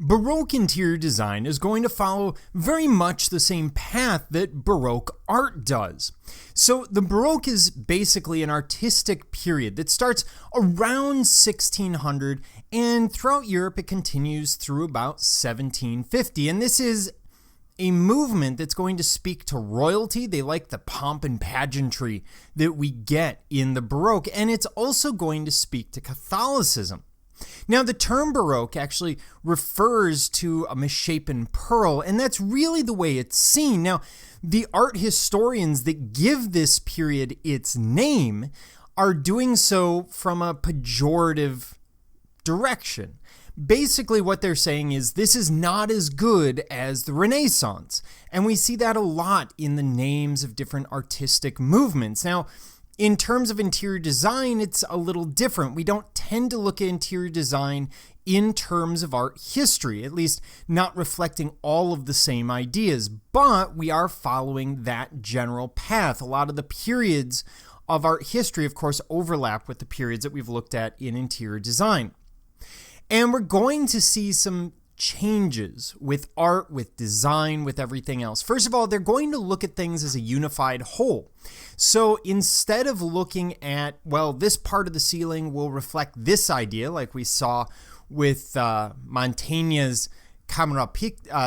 Baroque interior design is going to follow very much the same path that Baroque art does. So the Baroque is basically an artistic period that starts around 1600, and throughout Europe it continues through about 1750. And this is a movement that's going to speak to royalty. They like the pomp and pageantry that we get in the Baroque, and it's also going to speak to Catholicism. Now, the term Baroque actually refers to a misshapen pearl, and that's really the way it's seen. Now, the art historians that give this period its name are doing so from a pejorative direction. Basically, what they're saying is this is not as good as the Renaissance, and we see that a lot in the names of different artistic movements. Now, in terms of interior design, it's a little different. We don't tend to look at interior design in terms of art history, at least not reflecting all of the same ideas, but we are following that general path. A lot of the periods of art history, of course, overlap with the periods that we've looked at in interior design. And we're going to see some changes with art, with design, with everything else. First of all, they're going to look at things as a unified whole. So instead of looking at, well, this part of the ceiling will reflect this idea, like we saw with Mantegna's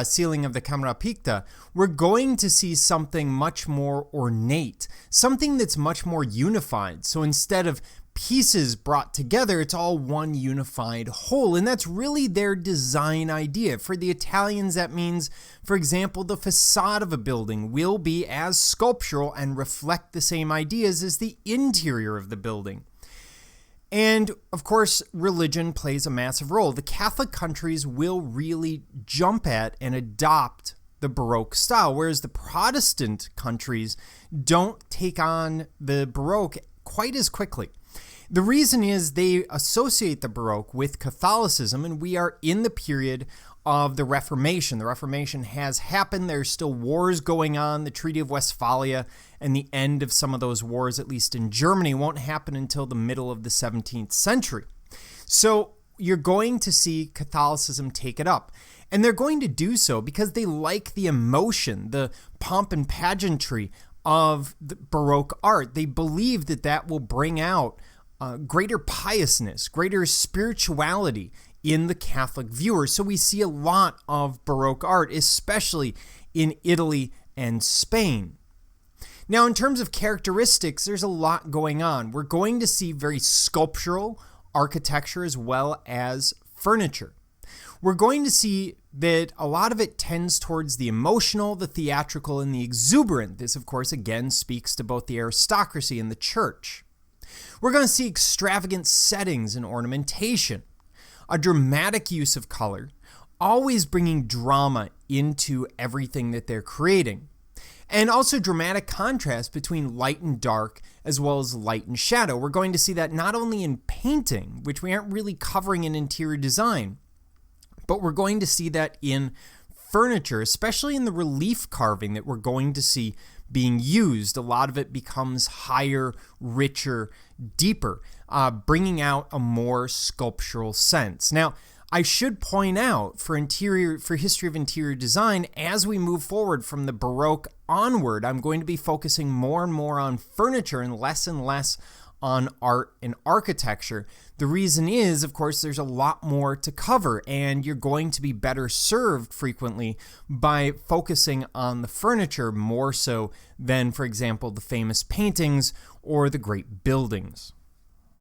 ceiling of the Camera Picta, we're going to see something much more ornate, something that's much more unified. So instead of pieces brought together, it's all one unified whole, and that's really their design idea. For the Italians, that means, for example, the facade of a building will be as sculptural and reflect the same ideas as the interior of the building. And of course, religion plays a massive role. The Catholic countries will really jump at and adopt the Baroque style, whereas the Protestant countries don't take on the Baroque quite as quickly. The reason is they associate the Baroque with Catholicism, and we are in the period of the Reformation. The Reformation has happened. There's still wars going on. The Treaty of Westphalia and the end of some of those wars, at least in Germany, won't happen until the middle of the 17th century. So you're going to see Catholicism take it up. And they're going to do so because they like the emotion, the pomp and pageantry of the Baroque art. They believe that that will bring out greater piousness, greater spirituality in the Catholic viewer. So we see a lot of Baroque art, especially in Italy and Spain. Now, in terms of characteristics, there's a lot going on. We're going to see very sculptural architecture as well as furniture. We're going to see that a lot of it tends towards the emotional, the theatrical, and the exuberant. This, of course, again speaks to both the aristocracy and the church. We're going to see extravagant settings and ornamentation, a dramatic use of color, always bringing drama into everything that they're creating, and also dramatic contrast between light and dark as well as light and shadow. We're going to see that not only in painting, which we aren't really covering in interior design, but we're going to see that in furniture, especially in the relief carving that we're going to see being used. A lot of it becomes higher, richer, deeper, bringing out a more sculptural sense. Now, I should point out for history of interior design, as we move forward from the Baroque onward, I'm going to be focusing more and more on furniture and less on art and architecture. The reason is, of course, there's a lot more to cover, and you're going to be better served frequently by focusing on the furniture more so than, for example, the famous paintings or the great buildings.